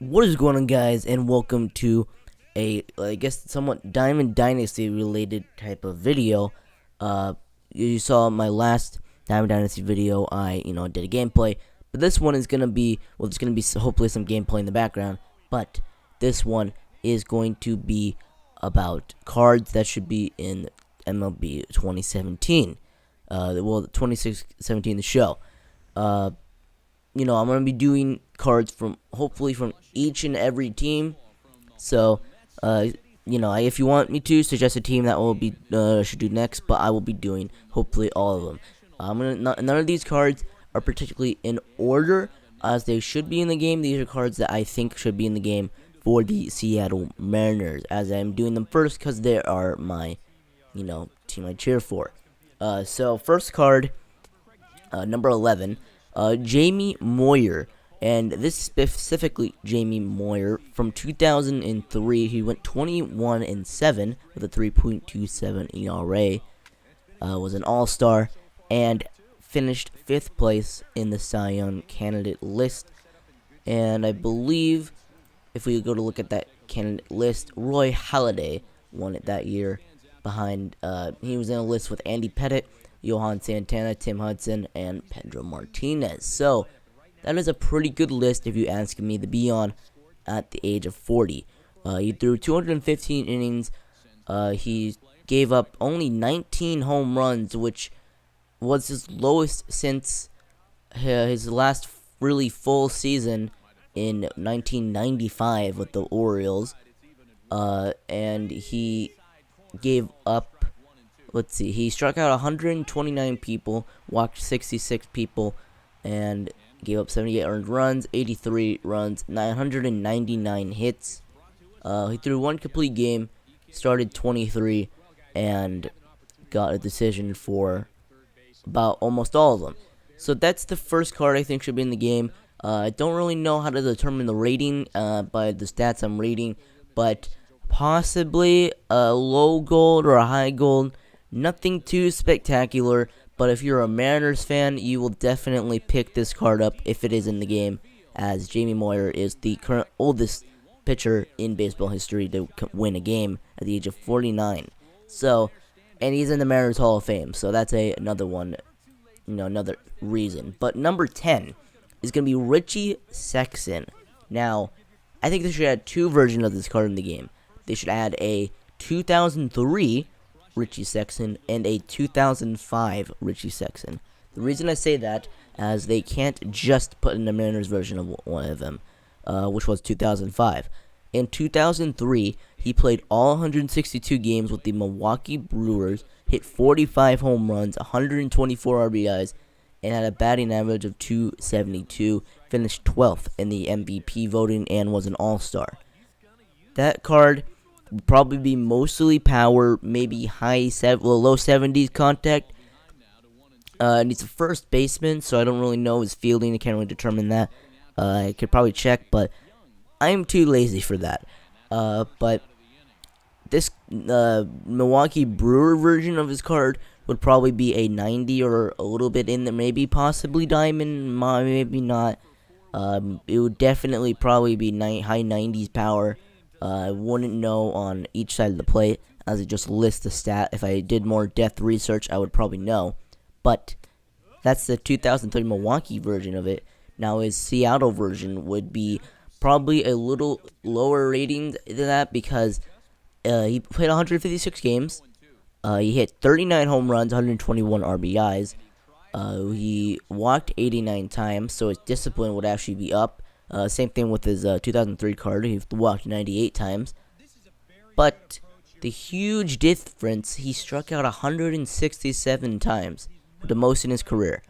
What is going on, guys, and welcome to I guess, somewhat Diamond Dynasty related type of video. You saw my last Diamond Dynasty video. I did a gameplay, but this one is gonna be it's gonna be hopefully some gameplay in the background. But this one is going to be about cards that should be in MLB 2017. 2017, the show. I'm going to be doing cards from hopefully from each and every team. So, if you want me to suggest a team that will be should do next, but I will be doing hopefully all of them. None of these cards are particularly in order as they should be in the game. These are cards that I think should be in the game for the Seattle Mariners, as I'm doing them first because they are my, team I cheer for. So first card, number 11. Jamie Moyer, and this specifically Jamie Moyer from 2003. He went 21-7 with a 3.27 ERA. Was an All-Star and finished 5th place in the Cy Young candidate list. And I believe if we go to look at that candidate list, Roy Halladay won it that year. Behind, he was in a list with Andy Pettitte, Johan Santana, Tim Hudson, and Pedro Martinez. So, that is a pretty good list if you ask me to be on at the age of 40. He threw 215 innings. He gave up only 19 home runs, which was his lowest since his last really full season in 1995 with the Orioles. And he gave up, he struck out 129 people, walked 66 people, and gave up 78 earned runs, 83 runs, 999 hits. He threw one complete game, started 23, and got a decision for about almost all of them. So that's the first card I think should be in the game. I don't really know how to determine the rating by the stats I'm reading, but possibly a low gold or a high gold. Nothing too spectacular, but if you're a Mariners fan, you will definitely pick this card up if it is in the game, as Jamie Moyer is the current oldest pitcher in baseball history to win a game at the age of 49. So, and he's in the Mariners Hall of Fame, so that's another one, another reason. But number 10 is going to be Richie Sexson. Now, I think they should add two versions of this card in the game. They should add a 2003 Richie Sexson and a 2005 Richie Sexson. The reason I say that, as they can't just put in the Mariners version of one of them, which was 2005. In 2003, he played all 162 games with the Milwaukee Brewers, hit 45 home runs, 124 RBIs, and had a batting average of .272, finished 12th in the MVP voting, and was an All-Star. That card would probably be mostly power, maybe low 70s contact. And he's a first baseman, so I don't really know his fielding. I can't really determine that. I could probably check, but I'm too lazy for that. But this Milwaukee Brewer version of his card would probably be a 90 or a little bit in there, maybe possibly diamond, maybe not. It would definitely probably be high 90s power. I wouldn't know on each side of the plate, as it just lists the stat. If I did more depth research, I would probably know. But that's the 2003 Milwaukee version of it. Now his Seattle version would be probably a little lower rating than that, because he played 156 games. He hit 39 home runs, 121 RBIs. He walked 89 times, so his discipline would actually be up. Same thing with his 2003 card. He walked 98 times. But the huge difference, he struck out 167 times, the most in his career.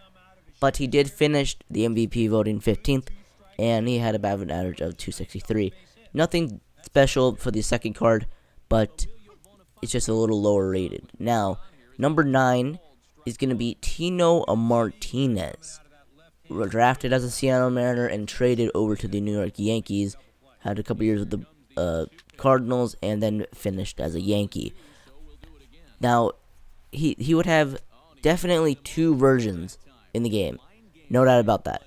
But he did finish the MVP voting 15th, and he had a batting average of .263. Nothing special for the second card, but it's just a little lower rated. Now, number 9 is going to be Tino Martinez. Drafted as a Seattle Mariner and traded over to the New York Yankees. Had a couple years with the Cardinals, and then finished as a Yankee. Now, he would have definitely two versions in the game. No doubt about that.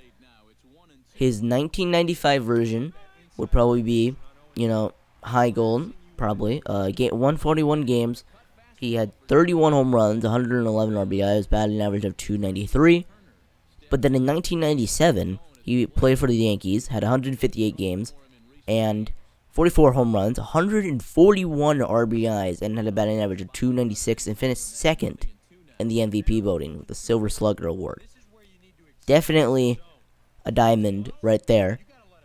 His 1995 version would probably be, high gold, probably. 141 games. He had 31 home runs, 111 RBIs, batting average of 293. But then in 1997, he played for the Yankees, had 158 games, and 44 home runs, 141 RBIs, and had a batting average of 296, and finished second in the MVP voting with the Silver Slugger Award. Definitely a diamond right there.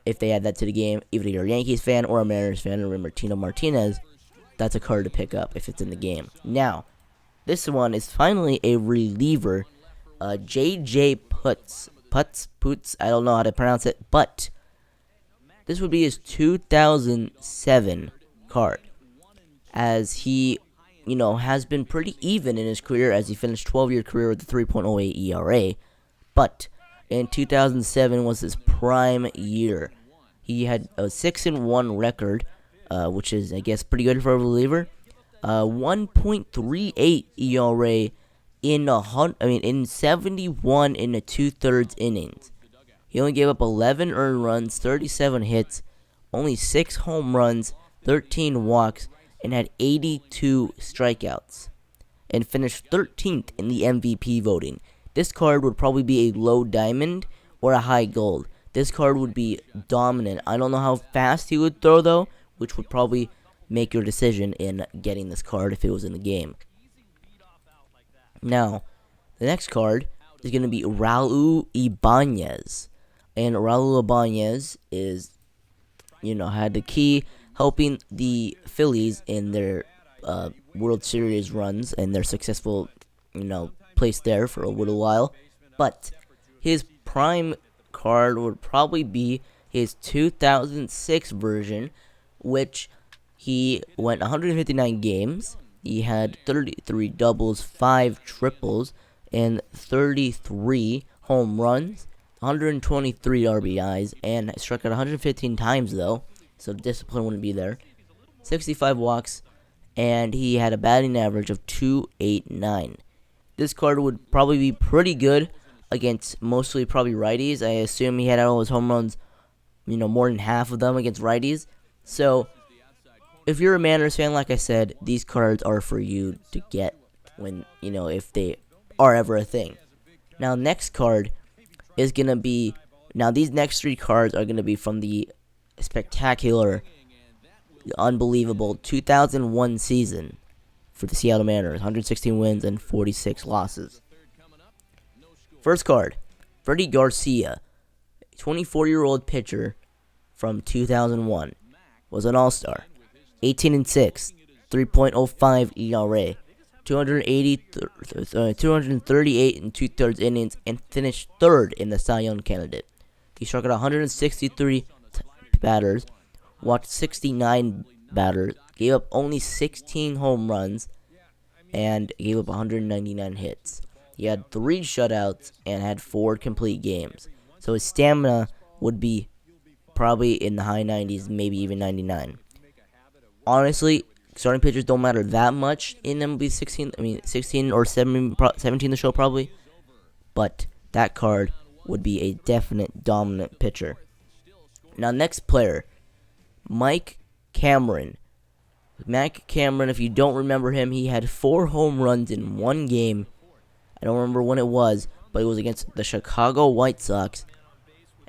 If they add that to the game, even if you're a Yankees fan or a Mariners fan, remember Tino Martinez, that's a card to pick up if it's in the game. Now, this one is finally a reliever, J.J. Putz, I don't know how to pronounce it, but this would be his 2007 card, as he, has been pretty even in his career, as he finished 12-year career with a 3.08 ERA, but in 2007 was his prime year. He had a 6-1 record, which is, I guess, pretty good for a reliever. 1.38 ERA in 71 and a 2/3 innings. He only gave up 11 earned runs, 37 hits, only 6 home runs, 13 walks, and had 82 strikeouts, and finished 13th in the MVP voting. This card would probably be a low diamond or a high gold. This card would be dominant. I don't know how fast he would throw, though, which would probably make your decision in getting this card if it was in the game. Now, the next card is going to be Raul Ibanez. And Raul Ibanez is, had the key helping the Phillies in their World Series runs and their successful, place there for a little while. But his prime card would probably be his 2006 version, which he went 159 games. He had 33 doubles, 5 triples, and 33 home runs, 123 RBIs, and struck out 115 times, though, so discipline wouldn't be there. 65 walks, and he had a batting average of 289. This card would probably be pretty good against mostly probably righties. I assume he had all his home runs, more than half of them against righties. So, if you're a Mariners fan, like I said, these cards are for you to get when, if they are ever a thing. Now, next card is going to be, these next 3 cards are going to be from the spectacular, unbelievable 2001 season for the Seattle Mariners. 116 wins and 46 losses. First card, Freddie Garcia, 24-year-old pitcher from 2001, was an all-star. 18-6, 3.05 ERA, 238 and 2/3 innings, and finished third in the Cy Young candidate. He struck out 163 batters, walked 69 batters, gave up only 16 home runs, and gave up 199 hits. He had 3 shutouts and had 4 complete games. So his stamina would be probably in the high 90s, maybe even 99. Honestly, starting pitchers don't matter that much in MLB 16. 16 or 17 the show probably. But that card would be a definite dominant pitcher. Now, next player, Mike Cameron. Mike Cameron, if you don't remember him, he had 4 home runs in one game. I don't remember when it was, but it was against the Chicago White Sox.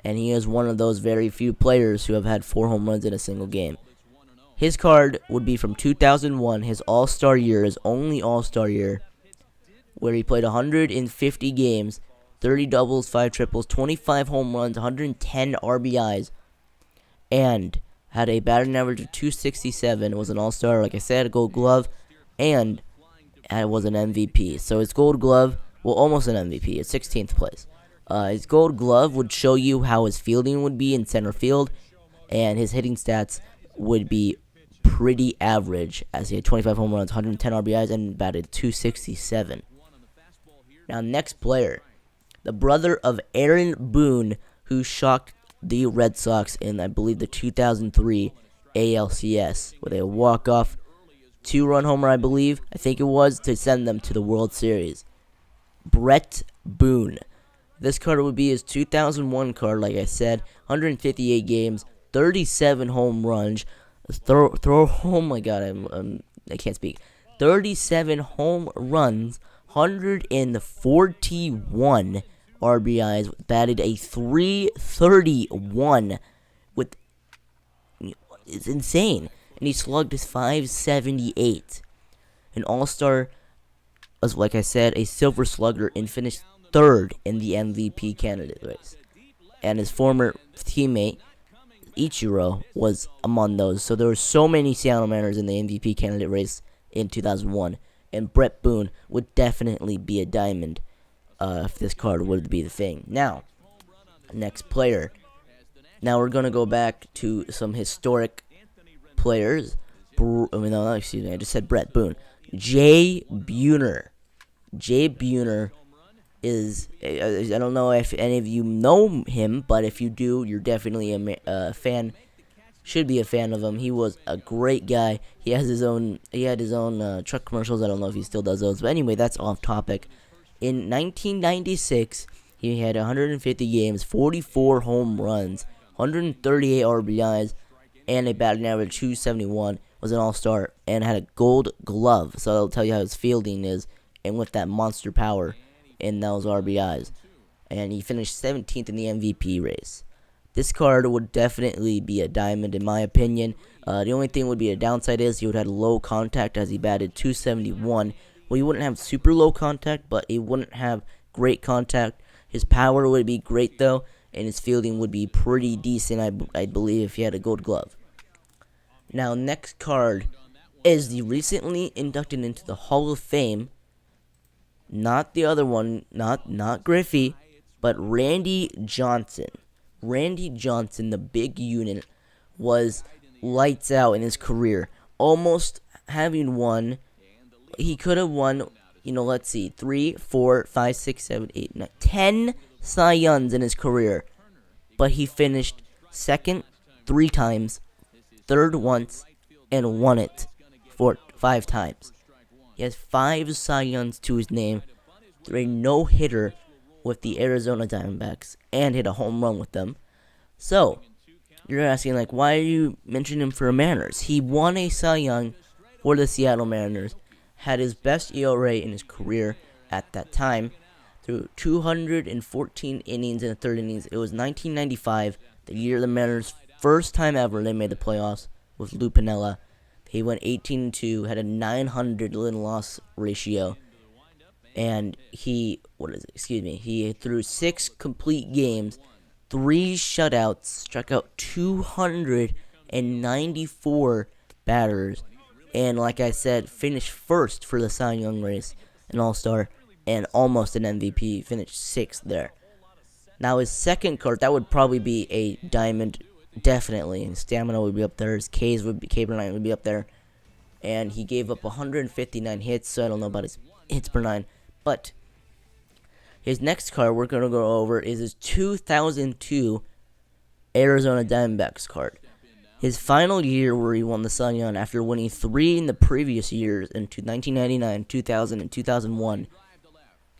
And he is one of those very few players who have had 4 home runs in a single game. His card would be from 2001, his all-star year, his only all-star year, where he played 150 games, 30 doubles, 5 triples, 25 home runs, 110 RBIs, and had a batting average of 267, was an all-star, like I said, a gold glove, and was an MVP. So his gold glove, almost an MVP, his 16th place. His gold glove would show you how his fielding would be in center field, and his hitting stats would be pretty average, as he had 25 home runs, 110 RBIs, and batted 267. Now, next player, the brother of Aaron Boone, who shocked the Red Sox in, I believe, the 2003 ALCS, with a walk-off 2-run homer, I think it was, to send them to the World Series. Brett Boone. This card would be his 2001 card, like I said, 158 games, 37 home runs, oh my god, I can't speak. 37 home runs, 141 RBIs, batted a 331 with, it's insane. And he slugged 578. An all-star, as like I said, a silver slugger, and finished third in the MVP candidate race. And his former teammate, Ichiro, was among those. So there were so many Seattle Mariners in the MVP candidate race in 2001. And Brett Boone would definitely be a diamond if this card would be the thing. Now, next player. Now we're going to go back to some historic players. I just said Brett Boone. Jay Buhner. Jay Buhner is, I don't know if any of you know him, but if you do, you're definitely a fan. Should be a fan of him. He was a great guy. He had his own truck commercials. I don't know if he still does those, but anyway, that's off topic. In 1996, he had 150 games, 44 home runs, 138 RBIs, and a batting average 271. Was an all-star and had a gold glove, so that'll tell you how his fielding is, and with that monster power in those RBIs. And he finished 17th in the MVP race. This card would definitely be a diamond in my opinion. The only thing would be a downside is he would have low contact, as he batted 271. Well, he wouldn't have super low contact, but he wouldn't have great contact. His power would be great though, and his fielding would be pretty decent, I believe, if he had a gold glove. Now, next card is the recently inducted into the Hall of Fame. Not the other one, not Griffey, but Randy Johnson. Randy Johnson, the big unit, was lights out in his career. Almost having won. He could have won, let's see, 3, 4, 5, 6, 7, 8, 9, 10 Cy Youngs in his career. But he finished second 3 times, third once, and won it 5 times. He has 5 Cy Youngs to his name, through a no-hitter with the Arizona Diamondbacks, and hit a home run with them. So, you're asking, why are you mentioning him for Mariners? He won a Cy Young for the Seattle Mariners, had his best ERA in his career at that time, through 214 innings in the third innings. It was 1995, the year the Mariners' first time ever they made the playoffs with Lou Piniella. He went 18-2, had a 900 win-loss ratio, and he threw 6 complete games, 3 shutouts, struck out 294 batters, and like I said, finished first for the Cy Young race, an all-star, and almost an MVP, finished 6th there. Now his second card, that would probably be a diamond, definitely, and stamina would be up there, his K per 9 would be up there, and he gave up 159 hits, so I don't know about his hits per 9, but his next card we're going to go over is his 2002 Arizona Diamondbacks card. His final year where he won the Cy Young after winning 3 in the previous years in 1999, 2000, and 2001.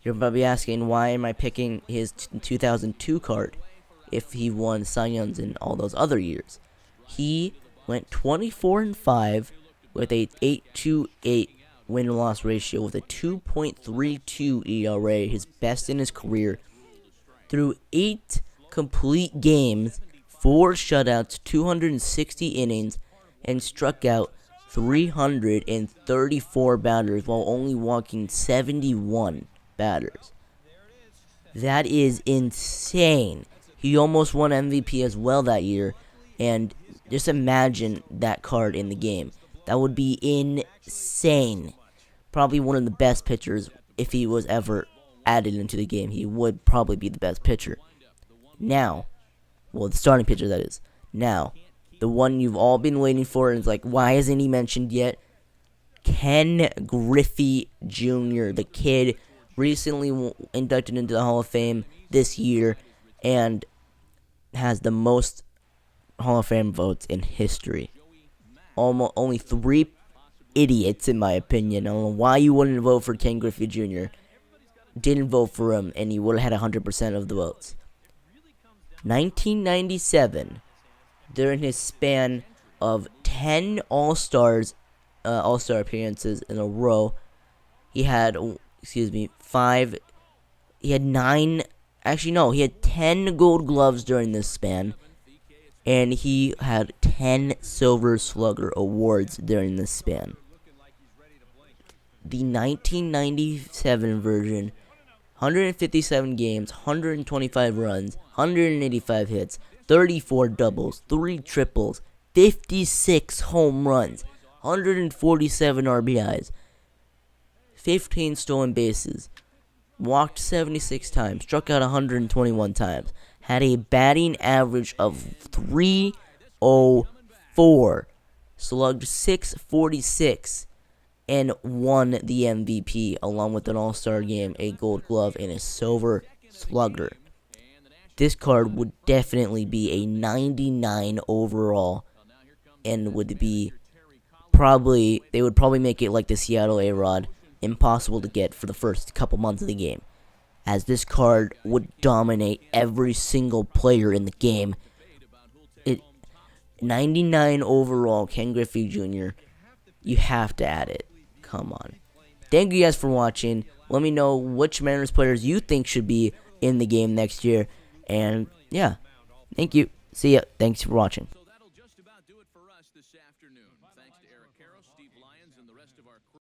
You're probably asking, why am I picking his 2002 card if he won Cy Youngs in all those other years? He went 24-5 with a 8.28 win-loss ratio with a 2.32 ERA, his best in his career. Through 8 complete games, 4 shutouts, 260 innings, and struck out 334 batters while only walking 71 batters. That is insane. He almost won MVP as well that year, and just imagine that card in the game. That would be insane. Probably one of the best pitchers if he was ever added into the game. He would probably be the best pitcher. Now, well, the starting pitcher, that is. Now, the one you've all been waiting for, and it's like, why isn't he mentioned yet? Ken Griffey Jr., the kid recently inducted into the Hall of Fame this year, and has the most Hall of Fame votes in history. Only 3 idiots, in my opinion. I don't know why you wouldn't vote for Ken Griffey Jr. Didn't vote for him, and he would have had 100% of the votes. 1997, during his span of 10 All-Star appearances in a row. He had, excuse me, 5. He had 9. Actually, no, he had 10 Gold Gloves during this span, and he had 10 Silver Slugger awards during this span. The 1997 version, 157 games, 125 runs, 185 hits, 34 doubles, 3 triples, 56 home runs, 147 RBIs, 15 stolen bases, walked 76 times, struck out 121 times, had a batting average of 304, slugged 646, and won the MVP along with an All-Star game, a Gold Glove, and a Silver Slugger. This card would definitely be a 99 overall, and would be they would probably make it like the Seattle A-Rod, impossible to get for the first couple months of the game, as this card would dominate every single player in the game. 99 overall, Ken Griffey Jr., you have to add it. Come on. Thank you guys for watching. Let me know which Mariners players you think should be in the game next year. And yeah, thank you. See ya. Thanks for watching.